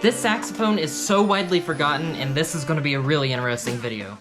This saxophone is so widely forgotten, and this is going to be a really interesting video.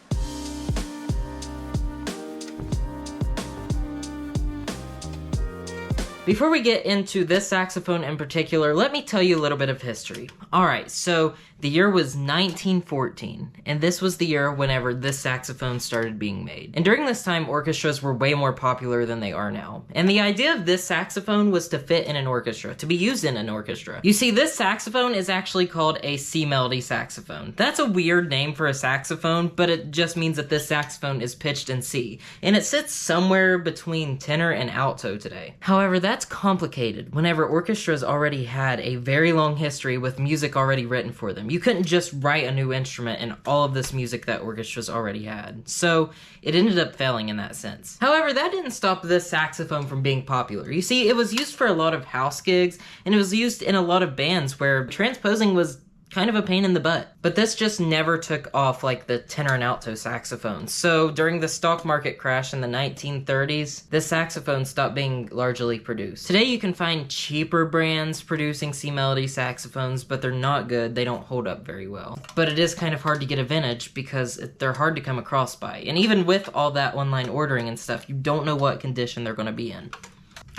Before we get into this saxophone in particular, let me tell you a little bit of history. Alright, so the year was 1914, and this was the year whenever this saxophone started being made. And during this time, orchestras were way more popular than they are now. And the idea of this saxophone was to fit in an orchestra, to be used in an orchestra. You see, this saxophone is actually called a C melody saxophone. That's a weird name for a saxophone, but it just means that this saxophone is pitched in C, and it sits somewhere between tenor and alto today. However, that's complicated whenever orchestras already had a very long history with music already written for them. You couldn't just write a new instrument in all of this music that orchestras already had. So it ended up failing in that sense. However, that didn't stop this saxophone from being popular. You see, it was used for a lot of house gigs, and it was used in a lot of bands where transposing was kind of a pain in the butt. But this just never took off like the tenor and alto saxophone. So during the stock market crash in the 1930s, this saxophone stopped being largely produced. Today you can find cheaper brands producing C melody saxophones, but they're not good. They don't hold up very well. But it is kind of hard to get a vintage because they're hard to come across by. And even with all that online ordering and stuff, you don't know what condition they're going to be in.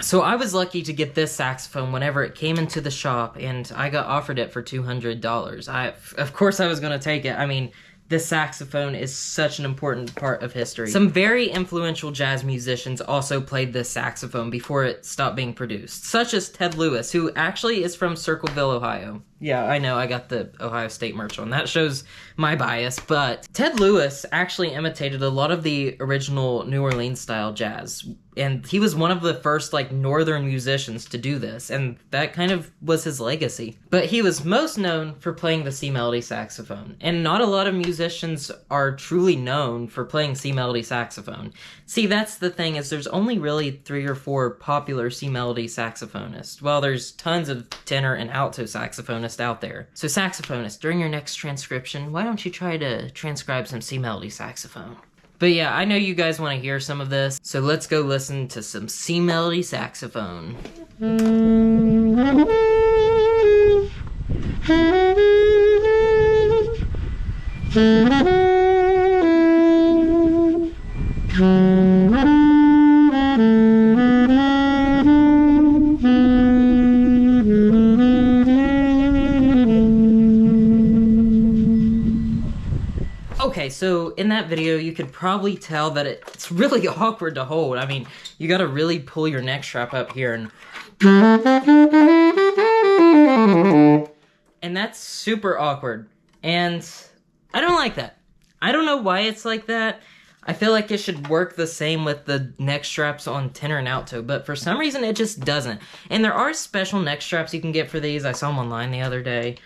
So I was lucky to get this saxophone whenever it came into the shop, and I got offered it for $200. Of course I was going to take it. I mean, this saxophone is such an important part of history. Some very influential jazz musicians also played this saxophone before it stopped being produced, such as Ted Lewis, who actually is from Circleville, Ohio. Yeah, I know, I got the Ohio State merch on. That shows my bias, but Ted Lewis actually imitated a lot of the original New Orleans-style jazz, and he was one of the first, like, northern musicians to do this, and that kind of was his legacy. But he was most known for playing the C melody saxophone, and not a lot of musicians are truly known for playing C melody saxophone. See, that's the thing, is there's only really 3 or 4 popular C melody saxophonists. Well, there's tons of tenor and alto saxophonists out there. So saxophonists, during your next transcription, why don't you try to transcribe some C melody saxophone? But yeah, I know you guys want to hear some of this, so let's go listen to some C melody saxophone. Okay, so in that video, you could probably tell that it's really awkward to hold. I mean, you gotta really pull your neck strap up here and that's super awkward. And I don't like that. I don't know why it's like that. I feel like it should work the same with the neck straps on tenor and alto, but for some reason it just doesn't. And there are special neck straps you can get for these. I saw them online the other day.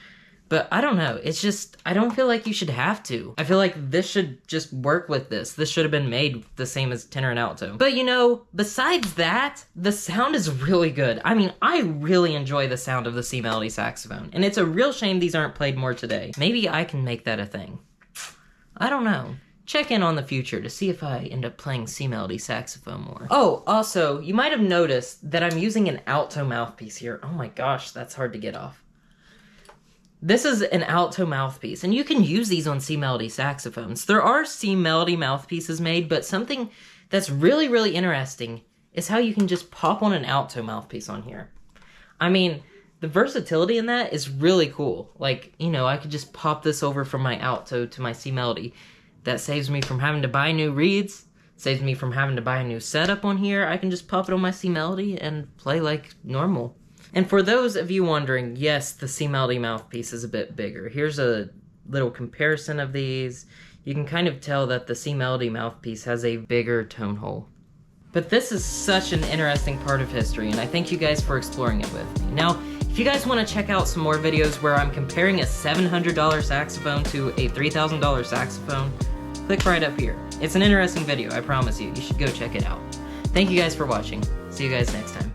But I don't know, it's just, I don't feel like you should have to. I feel like this should just work with this. This should have been made the same as tenor and alto. But you know, besides that, the sound is really good. I mean, I really enjoy the sound of the C melody saxophone. And it's a real shame these aren't played more today. Maybe I can make that a thing. I don't know. Check in on the future to see if I end up playing C melody saxophone more. Oh, also, you might have noticed that I'm using an alto mouthpiece here. Oh my gosh, that's hard to get off. This is an alto mouthpiece, and you can use these on C melody saxophones. There are C melody mouthpieces made, but something that's really, really interesting is how you can just pop on an alto mouthpiece on here. I mean, the versatility in that is really cool. Like, you know, I could just pop this over from my alto to my C melody. That saves me from having to buy new reeds, saves me from having to buy a new setup on here. I can just pop it on my C melody and play like normal. And for those of you wondering, yes, the C melody mouthpiece is a bit bigger. Here's a little comparison of these. You can kind of tell that the C melody mouthpiece has a bigger tone hole. But this is such an interesting part of history, and I thank you guys for exploring it with me. Now, if you guys want to check out some more videos where I'm comparing a $700 saxophone to a $3,000 saxophone, click right up here. It's an interesting video, I promise you. You should go check it out. Thank you guys for watching. See you guys next time.